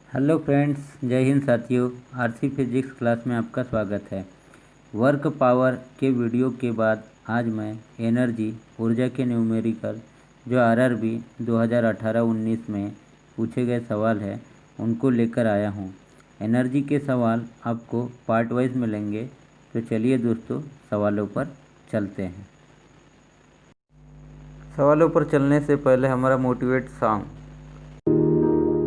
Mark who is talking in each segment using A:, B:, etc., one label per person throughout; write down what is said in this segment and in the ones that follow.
A: Hello friends, जय हिंद साथियों। RC physics class में आपका स्वागत है। वर्क पावर के वीडियो के बाद आज मैं एनर्जी ऊर्जा के न्यूमेरिकल जो आरआरबी 2018-19 में पूछे गए सवाल है उनको लेकर आया हूँ। एनर्जी के सवाल आपको पार्ट वाइज मिलेंगे, तो चलिए दोस्तों सवालों पर चलते हैं। सवालों पर चलने से पहले हमारा मोटिवेट सॉन्ग।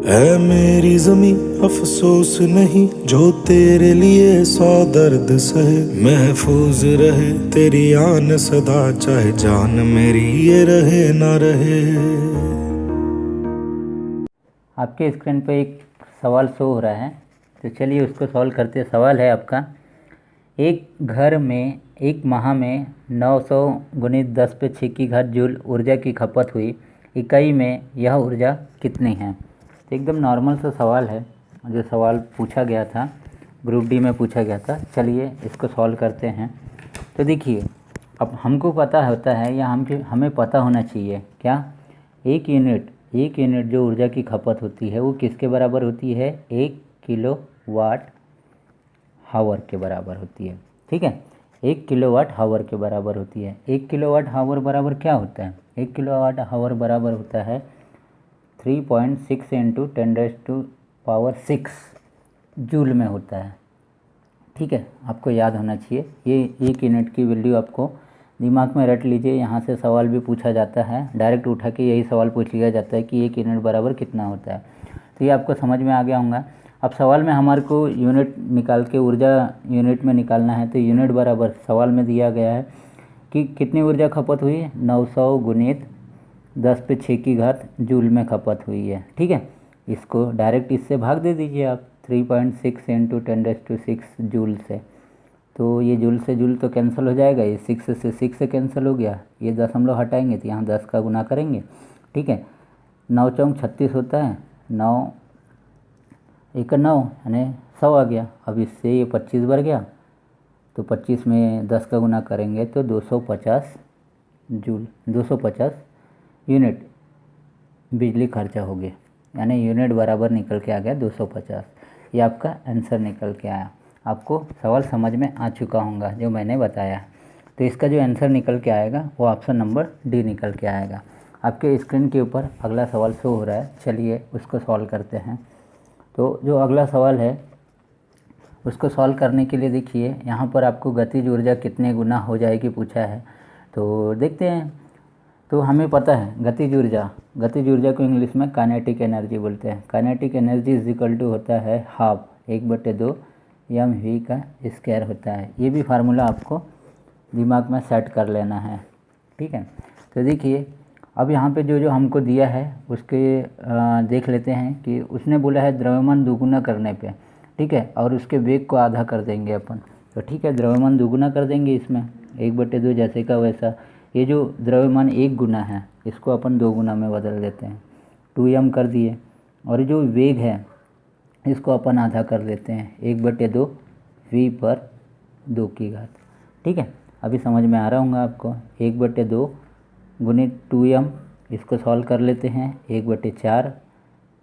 B: है मेरी जमी अफसोस नहीं, जो तेरे लिए 100 दर्द सहे। महफूज रहे तेरी आन सदा, चाहे जान मेरी ये रहे ना रहे।
A: आपके स्क्रीन पे एक सवाल शो हो रहा है, तो चलिए उसको सॉल्व करते हैं। सवाल है आपका, एक घर में एक माह में 900 गुणित 10 पे 6 की घात जूल ऊर्जा की खपत हुई। इकाई में यह ऊर्जा कितनी है? तो एकदम नॉर्मल सा सवाल है, जो सवाल पूछा गया था, ग्रुप डी में पूछा गया था। चलिए इसको सॉल्व करते हैं। तो देखिए, अब हमको पता होता है या हमें पता होना चाहिए क्या, एक यूनिट जो ऊर्जा की खपत होती है वो किसके बराबर होती है? 1 किलोवाट हावर के बराबर होती है। ठीक है, 1 किलोवाट हावर के बराबर होती है। 1 किलोवाट हावर बराबर क्या होता है? 1 किलोवाट हावर बराबर होता है 3.6 इंटू 10⁻⁶ जूल में होता है। ठीक है, आपको याद होना चाहिए। ये एक यूनिट की वैल्यू आपको दिमाग में रट लीजिए। यहाँ से सवाल भी पूछा जाता है, डायरेक्ट उठा के यही सवाल पूछ लिया जाता है कि एक यूनिट बराबर कितना होता है। तो ये आपको समझ में आ गया होगा। अब सवाल में हमारे को यूनिट निकाल के ऊर्जा यूनिट में निकालना है। तो यूनिट बराबर सवाल में दिया गया है कि कितनी ऊर्जा खपत हुई है? 900 गुणित 10 पे 6 की घात जूल में खपत हुई है। ठीक है, इसको डायरेक्ट इससे भाग दे दीजिए आप, 3.6 इंटू 10⁻⁶ जूल से। तो ये जूल से जूल तो कैंसिल हो जाएगा, ये 6 से कैंसिल हो गया। ये दशमलव हटाएंगे तो यहाँ 10 का गुना करेंगे। ठीक है, 9 चौक 36 होता है, 9 1 9 यानी 100 आ गया। अब इससे ये 25 बढ़ गया, तो 25 में 10 का गुना करेंगे तो 250 जूल, 250 यूनिट बिजली खर्चा हो गया। यानी यूनिट बराबर निकल के आ गया 250। ये आपका आंसर निकल के आया। आपको सवाल समझ में आ चुका होगा जो मैंने बताया। तो इसका जो आंसर निकल के आएगा वो ऑप्शन नंबर डी निकल के आएगा। आपके स्क्रीन के ऊपर अगला सवाल शो हो रहा है, चलिए उसको सॉल्व करते हैं। तो जो अगला सवाल है उसको सॉल्व करने के लिए देखिए, यहाँ पर आपको गतिज ऊर्जा कितने गुना हो जाएगी पूछा है। तो देखते हैं। तो हमें पता है गतिज ऊर्जा को इंग्लिश में काइनेटिक एनर्जी बोलते हैं। Kinetic energy is equal to होता है हाफ 1/2 mv का स्क्वायर होता है। ये भी फार्मूला आपको दिमाग में सेट कर लेना है। ठीक है, तो देखिए अब यहाँ पे जो जो हमको दिया है उसके देख लेते हैं कि उसने बोला है द्रव्यमान दुगुना करने पे। ठीक है, और उसके वेग को आधा कर देंगे अपन। तो ठीक है, द्रव्यमान दुगुना कर देंगे इसमें 1/2 जैसे का वैसा। ये जो द्रव्यमान 1 गुना है इसको अपन 2 गुना में बदल देते हैं, 2m कर दिए। और ये जो वेग है इसको अपन आधा कर देते हैं, 1/2 v/2 की घात। ठीक है, अभी समझ में आ रहा होगा आपको। 1/2 गुणित 2m, इसको सॉल्व कर लेते हैं, 1/4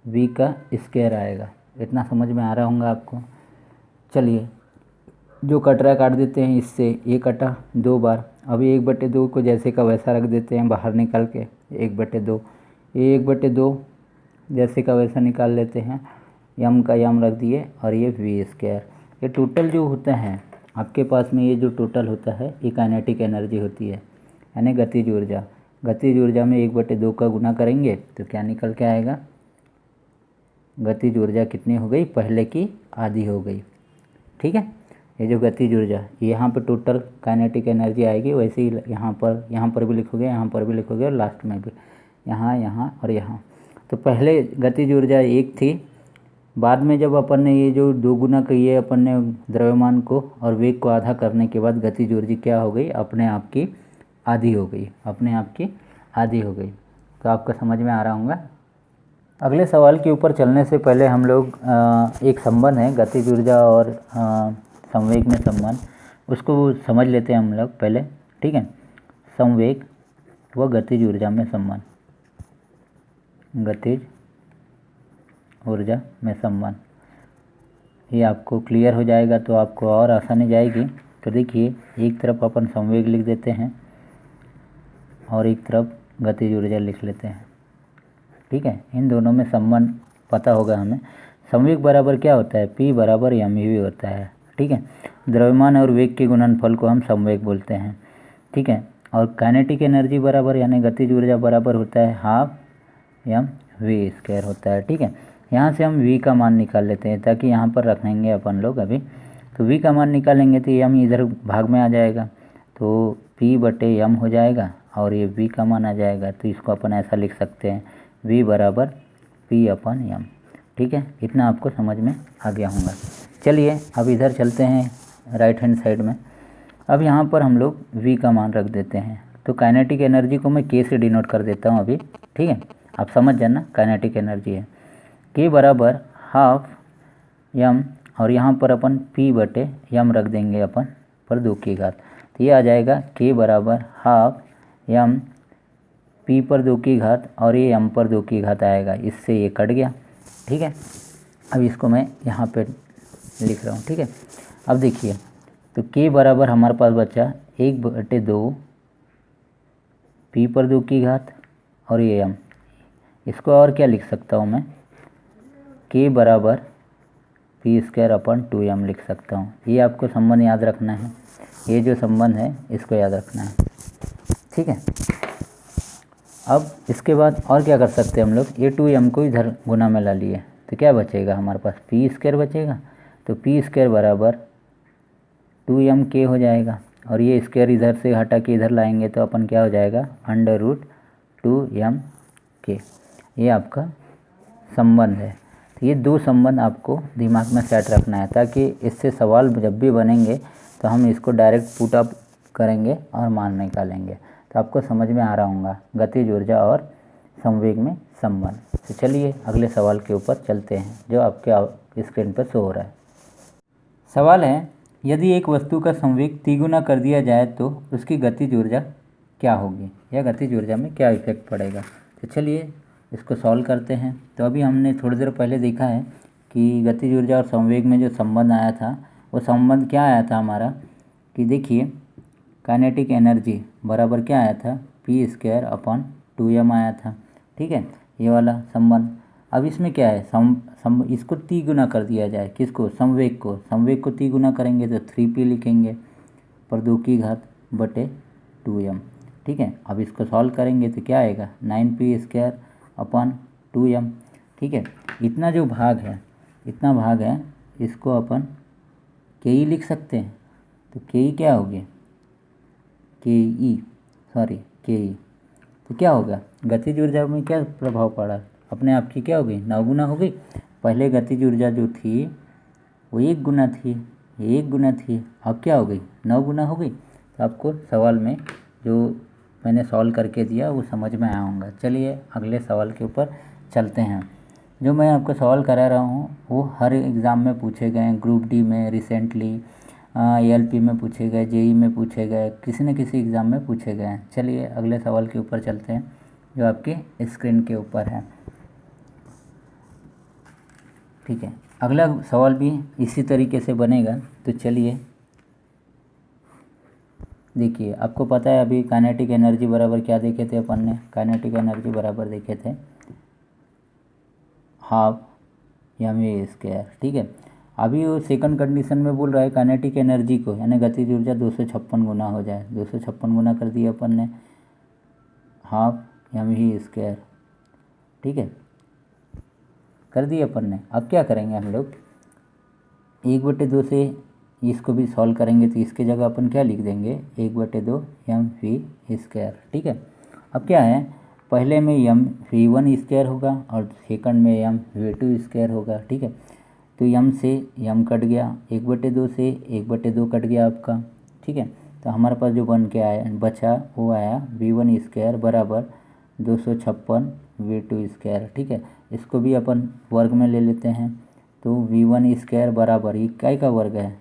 A: v का स्क्वायर आएगा। इतना समझ में आ रहा होगा आपको। चलिए जो कट रहा है काट देते हैं इससे, ये कटा 2 बार। अभी 1/2 को जैसे का वैसा रख देते हैं बाहर निकाल के, 1/2 ये 1/2 जैसे का वैसा निकाल लेते हैं, यम का यम रख दिए और ये वी स्क्वायर। ये टोटल जो होता है आपके पास में, ये जो टोटल होता है ये काइनेटिक एनर्जी होती है, यानी गतिज ऊर्जा। गतिज ऊर्जा में 1/2 का गुना करेंगे तो क्या निकल के आएगा? गतिज ऊर्जा कितनी हो गई? पहले की आधी हो गई। ठीक है, ये जो गतिज ऊर्जा यहाँ पे टोटल काइनेटिक एनर्जी आएगी, वैसे ही यहाँ पर भी लिखोगे, यहाँ पर भी लिखोगे और लास्ट में भी, यहाँ और यहाँ। तो पहले गतिज ऊर्जा 1 थी, बाद में जब अपन ने ये जो 2 गुना किए अपन ने द्रव्यमान को और वेग को आधा करने के बाद गतिज ऊर्जा क्या हो गई? अपने आप की आधी हो गई, अपने आप की आधी हो गई। तो आपको समझ में आ रहा होगा। अगले सवाल के ऊपर चलने से पहले हम लोग एक संबंध है गतिज ऊर्जा और संवेग में संबंध, उसको समझ लेते हैं हम लोग पहले। ठीक है, संवेग व गतिज ऊर्जा में संबंध। गतिज ऊर्जा में संबंध। ये आपको क्लियर हो जाएगा तो आपको और आसानी जाएगी। तो देखिए, एक तरफ अपन संवेग लिख देते हैं और एक तरफ गतिज ऊर्जा लिख लेते हैं। ठीक है, इन दोनों में संबंध पता होगा हमें। संवेग बराबर क्या होता है, P बराबर mv होता है। ठीक है, द्रव्यमान और वेग के गुणनफल को हम संवेग बोलते हैं। ठीक है, और काइनेटिक एनर्जी बराबर यानी गतिज ऊर्जा बराबर होता है हाफ mv² होता है। ठीक है, यहाँ से हम v का मान निकाल लेते हैं, ताकि यहाँ पर रखेंगे अपन लोग अभी। तो v का मान निकालेंगे तो m इधर भाग में आ जाएगा, तो P/m हो जाएगा और ये v का मान आ जाएगा। तो इसको अपन ऐसा लिख सकते हैं, v बराबर P/m। ठीक है, इतना आपको समझ में आ गया होगा। चलिए अब इधर चलते हैं राइट हैंड साइड में। अब यहाँ पर हम लोग v का मान रख देते हैं। तो काइनेटिक एनर्जी को मैं k से डिनोट कर देता हूँ अभी। ठीक है, आप समझ जाना काइनेटिक एनर्जी है k बराबर हाफ m, और यहाँ पर अपन P/m रख देंगे अपन पर 2 की घात। तो ये आ जाएगा k बराबर हाफ m P/2 की घात, और ये m पर 2 की घात आएगा, इससे ये कट गया। ठीक है, अब इसको मैं यहाँ पे लिख रहा हूँ। ठीक है, अब देखिए, तो k बराबर हमारे पास बचा 1/2 P/2 की घात और ये m। इसको और क्या लिख सकता हूँ मैं, k बराबर P²/2m लिख सकता हूँ। ये आपको संबंध याद रखना है, ये जो संबंध है इसको याद रखना है। ठीक है, अब इसके बाद और क्या कर सकते हैं हम लोग, ये 2m को इधर गुना में ला लिए, तो क्या बचेगा हमारे पास, P² बचेगा। तो P² बराबर 2mk हो जाएगा, और ये स्क्वायर इधर से हटा के इधर लाएंगे तो अपन क्या हो जाएगा, √2mk। ये आपका संबंध है। तो ये 2 संबंध आपको दिमाग में सेट रखना है, ताकि इससे सवाल जब भी बनेंगे तो हम इसको डायरेक्ट पुट अप करेंगे और मान निकालेंगे। तो आपको समझ में आ रहा होगा गतिज ऊर्जा और संवेग में संबंध। तो चलिए अगले सवाल के ऊपर चलते हैं, जो आपके स्क्रीन पर शो हो रहा है। सवाल है, यदि एक वस्तु का संवेग तिगुना कर दिया जाए तो उसकी गतिज ऊर्जा क्या होगी, या गतिज ऊर्जा में क्या इफेक्ट पड़ेगा। तो चलिए इसको सॉल्व करते हैं। तो अभी हमने थोड़ी देर पहले देखा है कि गतिज ऊर्जा और संवेग में जो संबंध आया था, वो संबंध क्या आया था हमारा, कि देखिए काइनेटिक एनर्जी बराबर क्या आया था, P²/2m आया था। ठीक है, ये वाला संबंध। अब इसमें क्या है, इसको तिगुना कर दिया जाए, किसको, संवेग को। संवेग को तिगुना करेंगे तो 3p लिखेंगे पर 2 की घात बटे 2m। ठीक है, अब इसको सॉल्व करेंगे तो क्या आएगा, 9p²/2m। ठीक है, इतना जो भाग है, इतना भाग है, इसको अपन ke लिख सकते हैं। तो ke क्या होगी, ke। तो क्या होगा, गतिज ऊर्जा में क्या प्रभाव पड़ा, अपने आप की क्या होगी, 9 गुना हो गई। पहले गतिज ऊर्जा जो थी वो 1 गुना थी, 1 गुना थी, अब क्या हो गई, 9 गुना हो गई। तो आपको सवाल में जो मैंने सॉल्व करके दिया वो समझ में आया होगा। चलिए अगले सवाल के ऊपर चलते हैं। जो मैं आपको सवाल करा रहा हूँ वो हर एग्ज़ाम में पूछे गए हैं, ग्रुप डी में रिसेंटली, LP में पूछे गए, JEE में पूछे गए, किसी न किसी एग्ज़ाम में पूछे गए हैं। चलिए अगले सवाल के ऊपर चलते हैं, जो आपके स्क्रीन के ऊपर है। ठीक है, अगला सवाल भी इसी तरीके से बनेगा। तो चलिए देखिए, आपको पता है अभी काइनेटिक एनर्जी बराबर क्या देखे थे अपन ने, काइनेटिक एनर्जी बराबर देखे थे हाफ mv²। ठीक है, अभी वो सेकंड कंडीशन में बोल रहा है काइनेटिक एनर्जी को, यानी गतिज ऊर्जा 256 गुना हो जाए। 256 गुना कर दिया अपन ने हाफ mv²। ठीक है, कर दिए अपन ने। अब क्या करेंगे हम लोग, 1/2 से इसको भी सॉल्व करेंगे, तो इसके जगह अपन क्या लिख देंगे, 1/2 mv²। ठीक है, अब क्या है, पहले में mv1² होगा और सेकंड में mv2² होगा। ठीक है, तो m से m कट गया, 1/2 से 1/2 कट गया आपका। ठीक है, तो हमारे पास जो बन के आया बचा वो आया v1² बराबर 256 v2²। ठीक है, इसको भी अपन वर्ग में ले लेते हैं। तो v1² बराबर, ये काय का वर्ग है,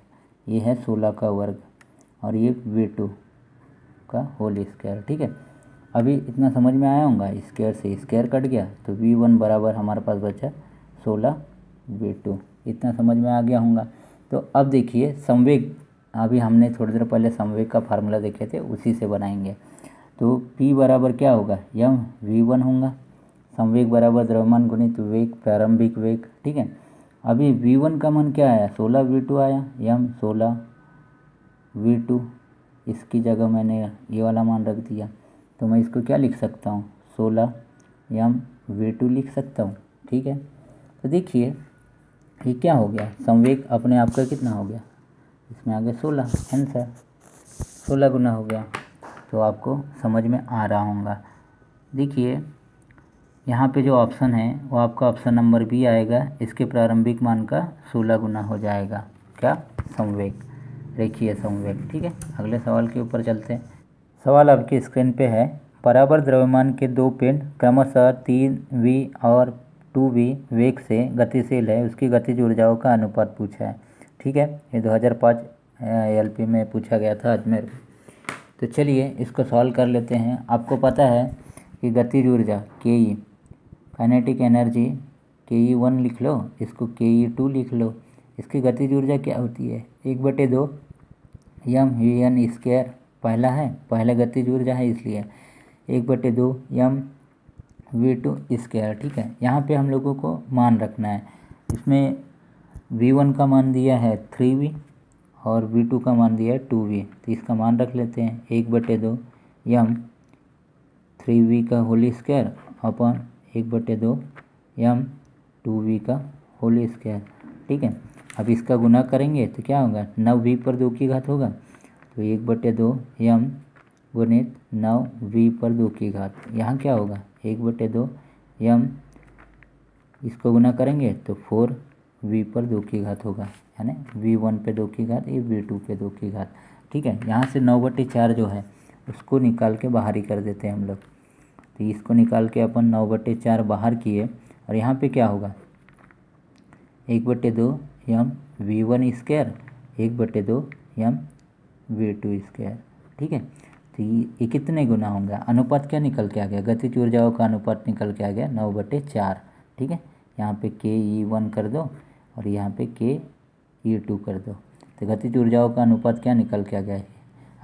A: ये है 16 का वर्ग, और ये v2 का होल स्क्वायर। ठीक है, अभी इतना समझ में आया होगा, स्क्वायर से स्क्वायर कट गया, तो v1 बराबर हमारे पास बचा 16v2। इतना समझ में आ गया होगा। तो अब देखिए संवेग, अभी हमने थोड़ी देर पहले संवेग का फार्मूला देखे थे, उसी से बनाएंगे। तो P बराबर क्या होगा, mv1 होगा। संवेग बराबर द्रव्यमान गुणित वेग, प्रारंभिक वेग, ठीक है। अभी v1 का मान क्या आया, 16v2 आया, m16v2। इसकी जगह मैंने ये वाला मान रख दिया, तो मैं इसको क्या लिख सकता हूँ, 16m v2 लिख सकता हूँ, ठीक है। तो देखिए ये क्या हो गया, संवेग अपने आप का कितना हो गया, इसमें आ गया 16, आंसर 16 गुना हो गया। तो आपको समझ में आ रहा होगा। देखिए यहाँ पे जो ऑप्शन है वो आपका ऑप्शन नंबर बी आएगा, इसके प्रारंभिक मान का 16 गुना हो जाएगा क्या, संवेग, रेखीय संवेग, ठीक है। अगले सवाल के ऊपर चलते हैं। सवाल आपकी स्क्रीन पे है, बराबर द्रव्यमान के दो पिंड क्रमशः 3v और 2v वेग से गतिशील है, उसकी गतिज ऊर्जाओं का अनुपात पूछा है, ठीक है। ये 2005 एलपी में पूछा गया था अजमेर। तो चलिए इसको सॉल्व कर लेते हैं। आपको पता है कि गतिज ऊर्जा के ई, काइनेटिक एनर्जी ke1 लिख लो, इसको ke2 लिख लो। इसकी गतिज ऊर्जा क्या होती है, 1/2 mv1 पहला है, पहला गतिज ऊर्जा है इसलिए 1/2 mv2 स्क्वायर, ठीक है। यहाँ पे हम लोगों को मान रखना है। इसमें v1 का मान दिया है 3v और v2 का मान दिया है 2v, तो इसका मान रख लेते हैं 1/2 m 3v का whole square upon 1/2 m 2v का होल स्क्वायर, ठीक है। अब इसका गुना करेंगे तो क्या होगा, 9v पर 2 की घात होगा, तो 1/2 m गुणित 9v पर 2 की घात, यहाँ क्या होगा 1/2 m, इसको गुना करेंगे तो 4v पर 2 की घात होगा, यानी v1 पे 2 की घात, ये v2 पे 2 की घात, ठीक है। यहाँ से 9/4 जो है उसको निकाल के बाहर ही कर देते हैं हम लोग। तो इसको निकाल के अपन 9/4 बाहर किए, और यहाँ पे क्या होगा 1/2 m v1 square 1/2 m v2 square, ठीक है। तो ये कितने गुना होंगे, अनुपात क्या निकल के आ गया, गतिज ऊर्जाओं का अनुपात निकल के आ गया 9/4, ठीक है। यहाँ पे ke1 कर दो और यहाँ पे ke2 कर दो, तो गतिज ऊर्जाओं का अनुपात क्या निकल के आ गया है।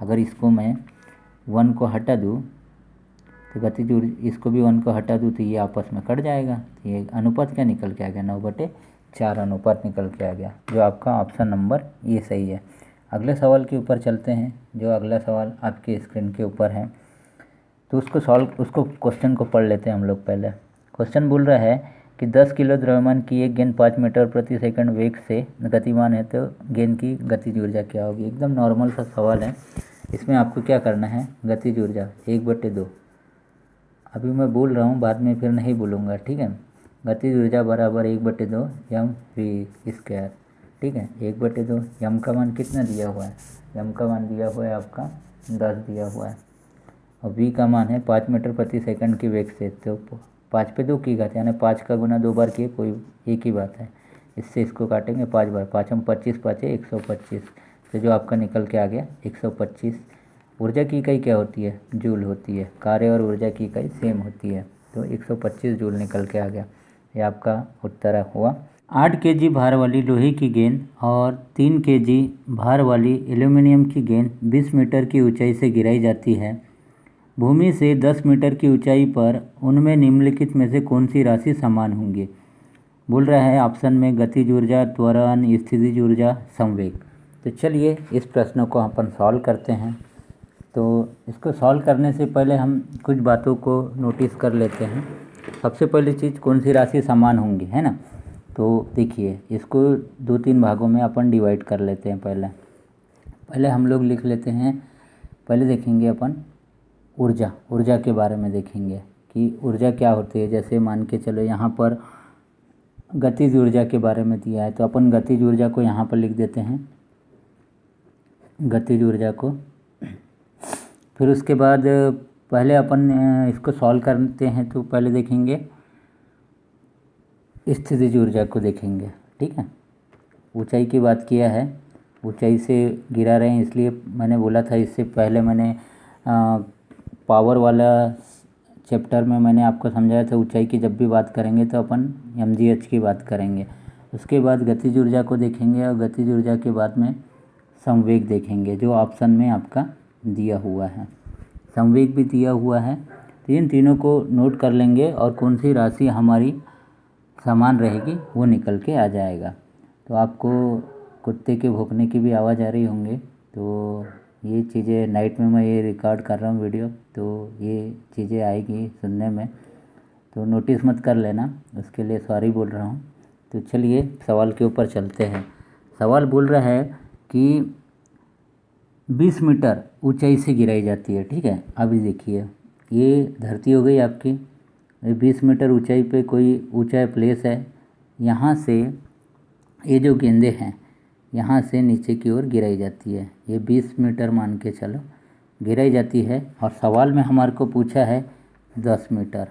A: अगर इसको मैं 1 को हटा दूँ तो गतिज ऊर्जा, इसको भी 1 को हटा दूँ तो ये आपस में कट जाएगा, तो ये अनुपात क्या निकल के आ गया, 9/4 अनुपात निकल के आ गया, जो आपका ऑप्शन नंबर ये सही है। अगले सवाल के ऊपर चलते हैं। जो अगला सवाल आपके स्क्रीन के ऊपर है, तो उसको क्वेश्चन को पढ़ लेते हैं हम लोग पहले। क्वेश्चन बोल रहा है कि 10 किलो द्रव्यमान की एक गेंद 5 मीटर प्रति सेकंड वेग से गतिमान है, तो गेंद की गतिज ऊर्जा क्या होगी। एकदम नॉर्मल सा सवाल है। इसमें आपको क्या करना है, गतिज ऊर्जा 1/2, अभी मैं बोल रहा हूँ, बाद में फिर नहीं बोलूँगा, ठीक है। गतिज ऊर्जा बराबर 1/2 mv स्क्वायर, ठीक है। 1/2 m का मान कितना दिया हुआ है, m का मान दिया हुआ है आपका 10 दिया हुआ है, और v का मान है 5 मीटर प्रति सेकंड की वेग से, तो 5 पे 2 की घात, यानी 5 का गुना 2 बार किए, कोई एक ही बात है। इससे इसको काटेंगे 5 बार, 5 हम 25, 5 है 125, तो जो आपका निकल के आ गया 125। ऊर्जा की इकाई क्या होती है, जूल होती है, कार्य और ऊर्जा की इकाई सेम होती है, तो 125 जूल निकल के आ गया। ये आपका उत्तर हुआ। 8 kg भार वाली लोहे की गेंद और 3 kg भार वाली एल्यूमीनियम की गेंद 20 मीटर की ऊंचाई से गिराई जाती है। भूमि से 10 मीटर की ऊंचाई पर उनमें निम्नलिखित में से कौन सी राशि समान होंगी। बोल रहा है ऑप्शन में गतिज ऊर्जा, त्वरण, स्थितिज ऊर्जा, संवेग। तो चलिए इस प्रश्न को अपन सॉल्व करते हैं। तो इसको सॉल्व करने से पहले हम कुछ बातों को नोटिस कर लेते हैं। सबसे पहली चीज़, कौन सी राशि समान होंगी, है ना। तो देखिए इसको 2-3 भागों में अपन डिवाइड कर लेते हैं। पहले हम लोग लिख लेते हैं, पहले देखेंगे अपन ऊर्जा के बारे में देखेंगे कि ऊर्जा क्या होती है। जैसे मान के चलो यहाँ पर गतिज ऊर्जा के बारे में दिया है, तो अपन गतिज ऊर्जा को यहाँ पर लिख देते हैं, गतिज ऊर्जा को। फिर उसके बाद पहले अपन इसको सॉल्व करते हैं, तो पहले देखेंगे स्थितिज ऊर्जा को देखेंगे, ठीक है। ऊंचाई की बात किया है, ऊंचाई से गिरा रहे हैं, इसलिए मैंने बोला था इससे पहले मैंने पावर वाला चैप्टर में मैंने आपको समझाया था, ऊंचाई की जब भी बात करेंगे तो अपन mgh की बात करेंगे। उसके बाद गतिज ऊर्जा को देखेंगे और गतिज ऊर्जा के बाद में संवेग देखेंगे, जो ऑप्शन में आपका दिया हुआ है। संवेग भी दिया हुआ है, तो इन तीनों को नोट कर लेंगे और कौन सी राशि हमारी समान रहेगी वो निकल के आ जाएगा। तो आपको कुत्ते के भौंकने की भी आवाज़ आ रही होंगी, तो ये चीज़ें नाइट में मैं ये रिकॉर्ड कर रहा हूँ वीडियो, तो ये चीज़ें आएगी सुनने में, तो नोटिस मत कर लेना, उसके लिए सॉरी बोल रहा हूँ। तो चलिए सवाल के ऊपर चलते हैं। सवाल बोल रहा है कि 20 मीटर ऊंचाई से गिराई जाती है, ठीक है। अभी देखिए ये धरती हो गई आपकी, 20 मीटर ऊंचाई पे कोई ऊंचा प्लेस है, यहाँ से ये जो गेंदें हैं यहाँ से नीचे की ओर गिराई जाती है। ये 20 मीटर मान के चलो गिराई जाती है, और सवाल में हमारे को पूछा है 10 मीटर,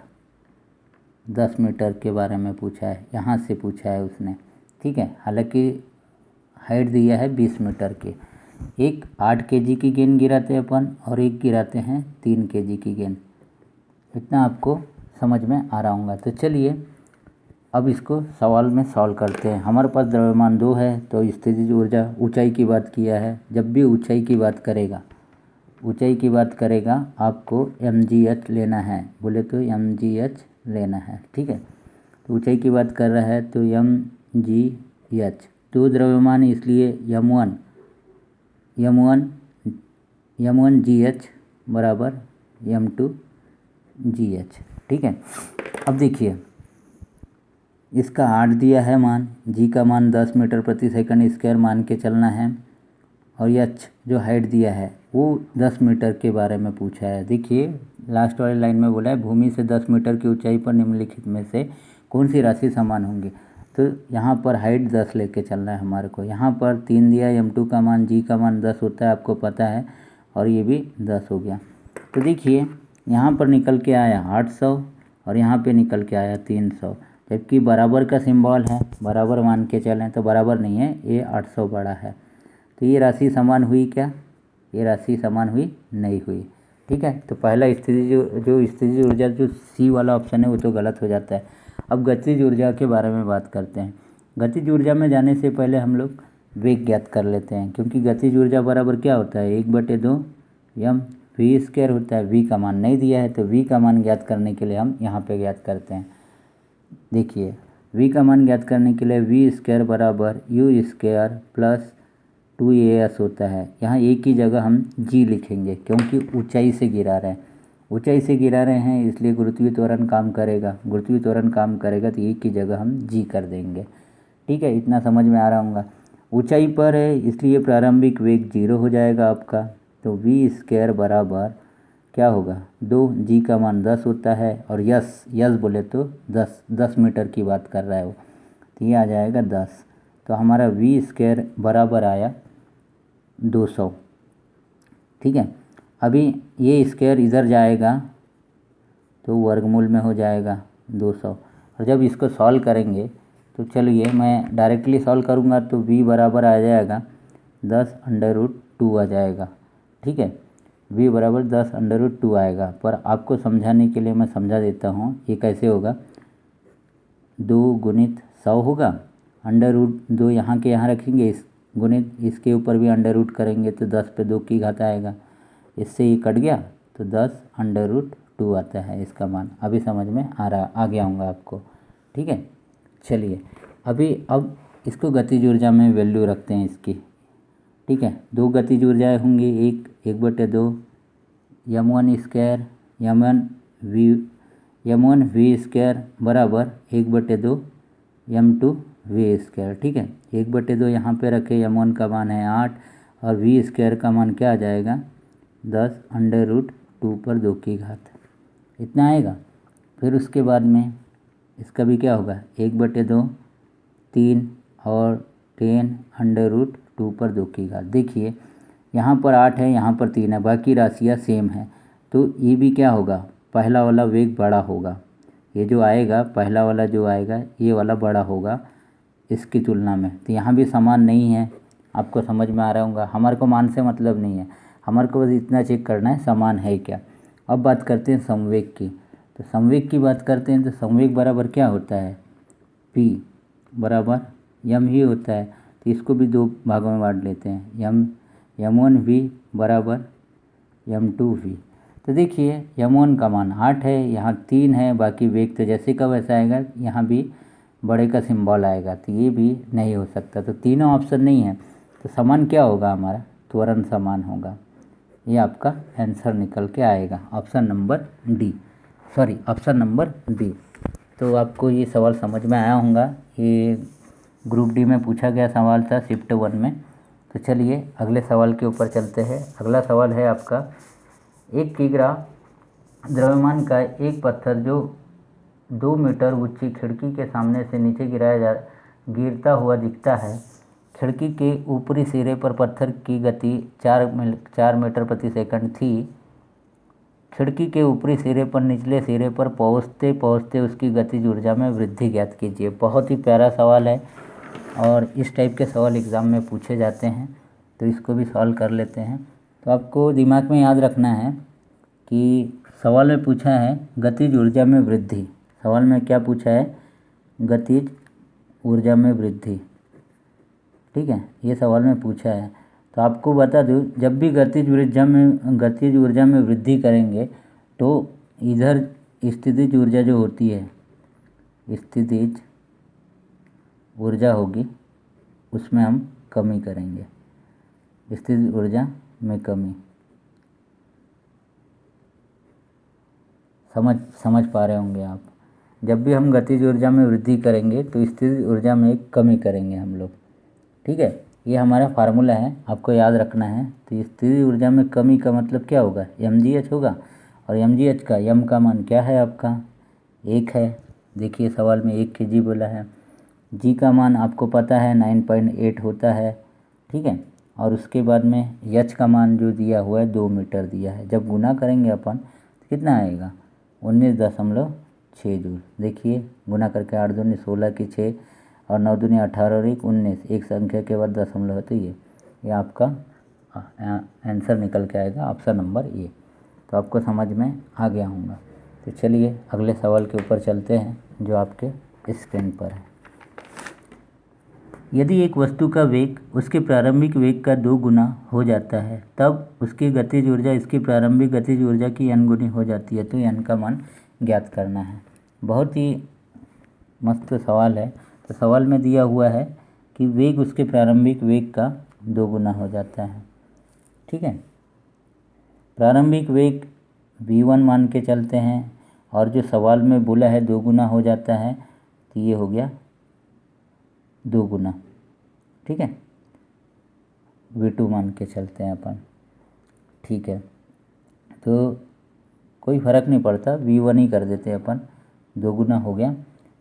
A: 10 मीटर के बारे में पूछा है, यहाँ से पूछा है उसने, ठीक है। हालांकि हाइट दिया है 20 मीटर की। एक 8 kg की गेंद गिराते हैं अपन और एक गिराते हैं 3 kg की गेंद। इतना आपको समझ में आ रहा होगा। तो चलिए अब इसको सवाल में सॉल्व करते हैं। हमारे पास द्रव्यमान 2 है, तो स्थितिज ऊर्जा ऊंचाई की बात किया है। जब भी ऊंचाई की बात करेगा, ऊंचाई की बात करेगा आपको mgh लेना है, बोले तो mgh लेना है, ठीक है। तो ऊंचाई की बात कर रहा है तो mgh, तो द्रव्यमान इसलिए m1gh बराबर m2gh, ठीक है। अब देखिए इसका 8 दिया है मान, g का मान 10 मीटर प्रति सेकंड स्क्वायर मान के चलना है, और h जो हाइट दिया है वो 10 मीटर के बारे में पूछा है। देखिए लास्ट वाली लाइन में बोला है भूमि से 10 मीटर की ऊंचाई पर निम्नलिखित में से कौन सी राशि समान होंगी। तो यहाँ पर हाइट 10 लेके चलना है हमारे को। यहाँ पर 3 दिया, m2 का मान, g का मान 10 होता है, आपको पता है, और ये भी 10 हो गया। तो देखिए यहाँ पर निकल के आया 800 और यहाँ पे निकल के आया 300, जबकि बराबर का सिंबल है, बराबर मान के चलें तो बराबर नहीं है, ये 800 बड़ा है। तो ये राशि समान हुई क्या? ये राशि समान हुई नहीं हुई, ठीक है। तो पहला स्थितिज ऊर्जा जो सी वाला ऑप्शन है वो तो गलत हो जाता है। अब गतिज ऊर्जा के बारे में बात करते हैं। गतिज ऊर्जा में जाने से पहले हम लोग वेग ज्ञात कर लेते हैं, क्योंकि गतिज ऊर्जा बराबर क्या होता है 1/2 mv² होता है। v का मान नहीं दिया है, तो v का मान ज्ञात करने के लिए हम यहाँ पे ज्ञात करते हैं। देखिए v का मान ज्ञात करने के लिए v² बराबर u² प्लस 2as होता है। यहाँ a की जगह हम g लिखेंगे, क्योंकि ऊंचाई से गिरा रहे हैं, ऊंचाई से गिरा रहे हैं इसलिए गुरुत्वीय त्वरण काम करेगा, गुरुत्वीय त्वरण काम करेगा तो a की जगह हम g कर देंगे, ठीक है। इतना समझ में आ रहा होगा। ऊंचाई पर है इसलिए प्रारंभिक वेग 0 हो जाएगा आपका, तो v² बराबर क्या होगा 2, g का मान 10 होता है, और यस बोले तो 10 मीटर की बात कर रहा है वो, तो ये आ जाएगा 10। तो हमारा v² बराबर आया 200, ठीक है। अभी ये स्क्वायर इधर जाएगा तो वर्गमूल में हो जाएगा 200, और जब इसको सॉल्व करेंगे तो चलिए मैं डायरेक्टली सॉल्व करूँगा तो v बराबर आ जाएगा 10√2 आ जाएगा, ठीक है। v बराबर 10√2 आएगा, पर आपको समझाने के लिए मैं समझा देता हूँ ये कैसे होगा। 2 गुणित 100 होगा, √2 यहाँ के यहाँ रखेंगे, इस गुणित इसके ऊपर भी अंडर करेंगे तो 10 पे 2 की घात आएगा, इससे ये कट गया तो 10√2 आता है इसका मान। अभी समझ में आ गया होगा आपको, ठीक है। चलिए अब इसको गतिज ऊर्जा में वैल्यू रखते हैं इसकी, ठीक है। 2 गतिज ऊर्जाएँ होंगी, 1/2 m1v² बराबर 1/2 m2v², ठीक है। 1/2 यहाँ पे रखे, m1 का मान है 8 और v² का मान क्या आ जाएगा 10√2 पर 2 की घात, इतना आएगा। फिर उसके बाद में इसका भी क्या होगा 1/2 3 और 10√2 पर 2 की घात। देखिए यहाँ पर 8 है, यहाँ पर 3 है, बाकी राशियाँ सेम है, तो ये भी क्या होगा पहला वाला वेग बड़ा होगा, ये जो आएगा पहला वाला जो आएगा ये वाला बड़ा होगा इसकी तुलना में। तो यहाँ भी समान नहीं है, आपको समझ में आ रहा होगा। हमारे को मान से मतलब नहीं है, हमारे को बस इतना चेक करना है समान है क्या। अब बात करते हैं संवेग की। तो संवेग की बात करते हैं तो संवेग बराबर क्या होता है, P बराबर m ही होता है। तो इसको भी दो भागों में बांट लेते हैं, m1v बराबर m2v। तो देखिए m1 का मान 8 है, यहाँ 3 है, बाकी वेग तो जैसे का वैसा आएगा, यहाँ भी बड़े का सिंबल आएगा, तो ये भी नहीं हो सकता। तो तीनों ऑप्शन नहीं है, तो समान क्या होगा हमारा, त्वरण समान होगा। ये आपका आंसर निकल के आएगा option number D, sorry option number B. तो आपको ये सवाल समझ में आया होगा, ये ग्रुप डी में पूछा गया सवाल था शिफ्ट 1 में। तो चलिए अगले सवाल के ऊपर चलते हैं। अगला सवाल है आपका, 1 किग्रा द्रव्यमान का एक पत्थर जो 2 मीटर ऊंची खिड़की के सामने से नीचे गिरता हुआ दिखता है। खिड़की के ऊपरी सिरे पर पत्थर की गति 4 मीटर प्रति सेकंड थी। खिड़की के ऊपरी सिरे पर निचले सिरे पर पहुँचते पहुँचते उसकी गतिज ऊर्जा में वृद्धि ज्ञात कीजिए। बहुत ही प्यारा सवाल है और इस टाइप के सवाल एग्ज़ाम में पूछे जाते हैं, तो इसको भी सॉल्व कर लेते हैं। तो आपको दिमाग में याद रखना है कि सवाल में पूछा है गतिज ऊर्जा में वृद्धि। सवाल में क्या पूछा है, गतिज ऊर्जा में वृद्धि, ठीक है, ये सवाल में पूछा है। तो आपको बता दूं, जब भी गतिज ऊर्जा में वृद्धि करेंगे तो इधर स्थितिज ऊर्जा जो होती है, स्थितिज ऊर्जा होगी, उसमें हम कमी करेंगे, स्थितिज ऊर्जा में कमी। समझ पा रहे होंगे आप। जब भी हम गतिज ऊर्जा में वृद्धि करेंगे तो स्थितिज ऊर्जा में कमी करेंगे हम लोग, ठीक है। ये हमारा फार्मूला है, आपको याद रखना है। तो स्थितिज ऊर्जा में कमी का मतलब क्या होगा, mgh होगा। और mgh का m का मान क्या है आपका, 1 है। देखिए सवाल में 1 kg बोला है। g का मान आपको पता है 9.8 होता है, ठीक है। और उसके बाद में h का मान जो दिया हुआ है 2 मीटर दिया है। जब गुना करेंगे अपन तो कितना आएगा, 19.6 जूल। देखिए गुना करके 8 दूनी 16 की 6 और 9 दूनी 18 और 1 19, एक संख्या के बाद दशमलव है, तो ये आपका आंसर निकल के आएगा ऑप्शन नंबर ए। तो आपको समझ में आ गया होगा। तो चलिए अगले सवाल के ऊपर चलते हैं जो आपके स्क्रीन पर है। यदि एक वस्तु का वेग उसके प्रारंभिक वेग का 2 गुना हो जाता है, तब उसकी गतिज ऊर्जा इसकी प्रारंभिक गतिज ऊर्जा की n गुनी हो जाती है। तो n का मान ज्ञात करना है। बहुत ही मस्त सवाल है। तो सवाल में दिया हुआ है कि वेग उसके प्रारंभिक वेग का 2 गुना हो जाता है, ठीक है। प्रारंभिक वेग v1 मान के चलते हैं, और जो सवाल में बोला है 2 गुना हो जाता है, तो ये हो गया 2 गुना, ठीक है। v2 मान के चलते हैं अपन, ठीक है। तो कोई फ़र्क नहीं पड़ता, v1 ही कर देते हैं अपन, 2 गुना हो गया।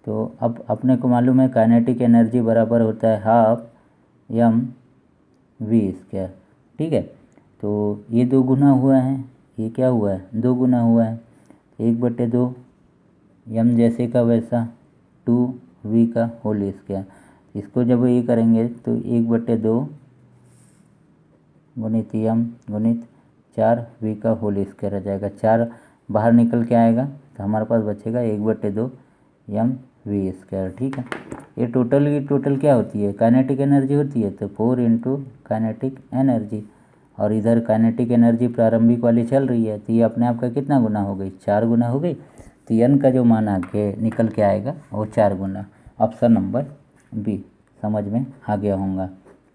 A: तो अब अपने को मालूम है काइनेटिक एनर्जी बराबर होता है हाफ mv², ठीक है। तो ये 2 गुना हुआ है, ये क्या हुआ है, 2 गुना हुआ है। 1/2 m जैसे का वैसा 2v का होल स्क्वायर। इसको जब ये करेंगे तो 1/2 गुणित m गुणित 4v का होल स्क्वायर आ जाएगा। 4 बाहर निकल के आएगा तो हमारे पास बचेगा 1/2 mv², ठीक है। ये टोटल की टोटल क्या होती है, काइनेटिक एनर्जी होती है, तो 4 इंटू काइनेटिक एनर्जी। और इधर काइनेटिक एनर्जी प्रारंभिक वाली चल रही है, तो ये अपने आप का कितना गुना हो गई, 4 गुना हो गई। तो n का जो मान आगे निकल के आएगा वो 4 गुना, ऑप्शन नंबर बी समझ में आ गया होगा।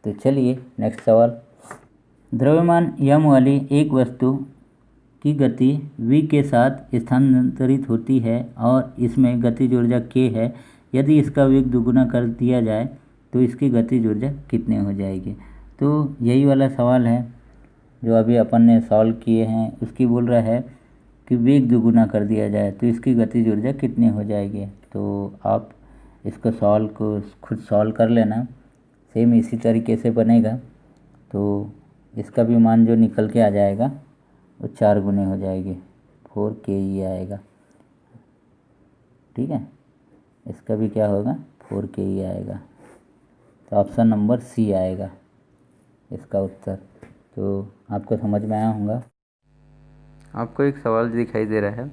A: तो चलिए नेक्स्ट सवाल। द्रव्यमान m वाली एक वस्तु की गति v के साथ स्थानांतरित होती है और इसमें गतिज ऊर्जा k है। यदि इसका वेग दुगुना कर दिया जाए तो इसकी गतिज ऊर्जा कितनी हो जाएगी। तो यही वाला सवाल है जो अभी अपन ने सॉल्व किए हैं। उसकी बोल रहा है कि वेग दुगुना कर दिया जाए तो इसकी गतिज ऊर्जा कितनी हो जाएगी। तो आप इसको खुद सॉल्व कर लेना, सेम इसी तरीके से बनेगा। तो इसका भी मान जो निकल के आ जाएगा वो 4 गुने हो जाएगी, 4ke आएगा, ठीक है। इसका भी क्या होगा, 4ke आएगा। तो ऑप्शन नंबर सी आएगा इसका उत्तर। तो आपको समझ में आया होगा। आपको एक सवाल दिखाई दे रहा है,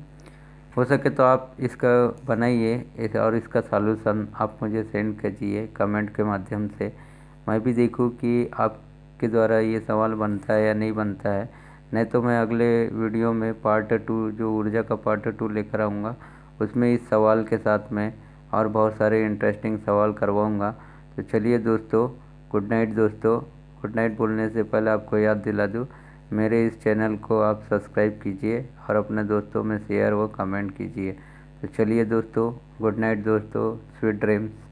A: हो सके तो आप इसका बनाइए और इसका सॉल्यूशन आप मुझे सेंड कीजिए कमेंट के माध्यम से। मैं भी देखूँ कि आपके द्वारा ये सवाल बनता है या नहीं बनता है। नहीं तो मैं अगले वीडियो में पार्ट 2 जो ऊर्जा का पार्ट 2 लेकर आऊँगा, उसमें इस सवाल के साथ में और बहुत सारे इंटरेस्टिंग सवाल करवाऊँगा। तो चलिए दोस्तों, गुड नाइट दोस्तों। गुड नाइट बोलने से पहले आपको याद दिला दूँ, मेरे इस चैनल को आप सब्सक्राइब कीजिए और अपने दोस्तों में शेयर व कमेंट कीजिए। तो चलिए दोस्तों, गुड नाइट दोस्तों, स्वीट ड्रीम्स।